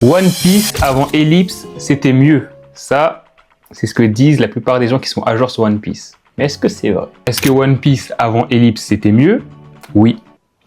One Piece avant Ellipse, c'était mieux. Ça, c'est ce que disent la plupart des gens qui sont à jour sur One Piece. Mais est-ce que c'est vrai? Est-ce que One Piece avant Ellipse, c'était mieux? Oui.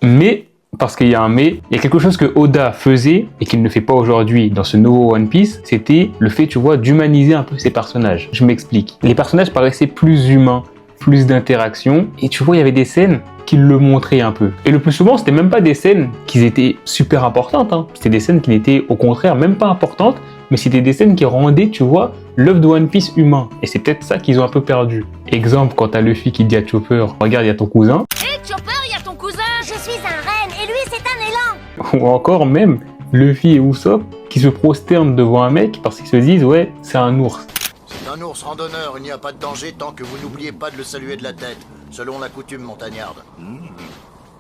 Mais, parce qu'il y a un mais, il y a quelque chose que Oda faisait et qu'il ne fait pas aujourd'hui dans ce nouveau One Piece, c'était le fait, tu vois, d'humaniser un peu ses personnages. Je m'explique. Les personnages paraissaient plus humains, plus d'interactions, et tu vois, il y avait des scènes qui le montraient un peu. Et le plus souvent, c'était même pas des scènes qui étaient super importantes, hein. C'était des scènes qui n'étaient au contraire même pas importantes, mais c'était des scènes qui rendaient, tu vois, l'œuvre de One Piece humain. Et c'est peut-être ça qu'ils ont un peu perdu. Exemple, quand t'as Luffy qui dit à Chopper, regarde, il y a ton cousin. Hé Chopper, il y a ton cousin. Je suis un renne et lui c'est un élan. Ou encore même Luffy et Usopp qui se prosternent devant un mec parce qu'ils se disent, ouais, c'est un ours. C'est un ours randonneur, il n'y a pas de danger tant que vous n'oubliez pas de le saluer de la tête, selon la coutume montagnarde.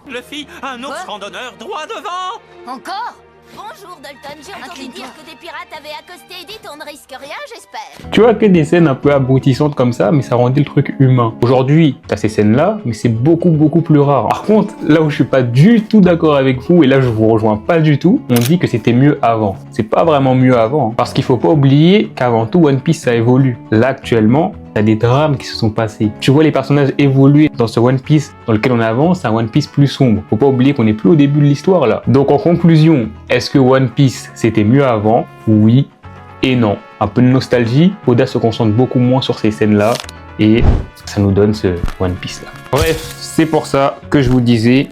Luffy, un ours randonneur droit devant. Encore? Bonjour Dalton, j'ai entendu dire que des pirates avaient accosté Edith, on ne risque rien j'espère. Tu vois que des scènes un peu abrutissantes comme ça, mais ça rendait le truc humain. Aujourd'hui, t'as ces scènes-là, mais c'est beaucoup plus rare. Par contre, là où je suis pas du tout d'accord avec vous, et là je vous rejoins pas du tout, on dit que c'était mieux avant. C'est pas vraiment mieux avant, hein, parce qu'il faut pas oublier qu'avant tout, One Piece ça évolue. Là actuellement, t'as des drames qui se sont passés. Tu vois les personnages évoluer dans ce One Piece dans lequel on avance, c'est un One Piece plus sombre. Faut pas oublier qu'on est plus au début de l'histoire là. Donc en conclusion, est-ce que One Piece c'était mieux avant? Oui et non. Un peu de nostalgie, Oda se concentre beaucoup moins sur ces scènes-là et ça nous donne ce One Piece là. Bref, c'est pour ça que je vous disais,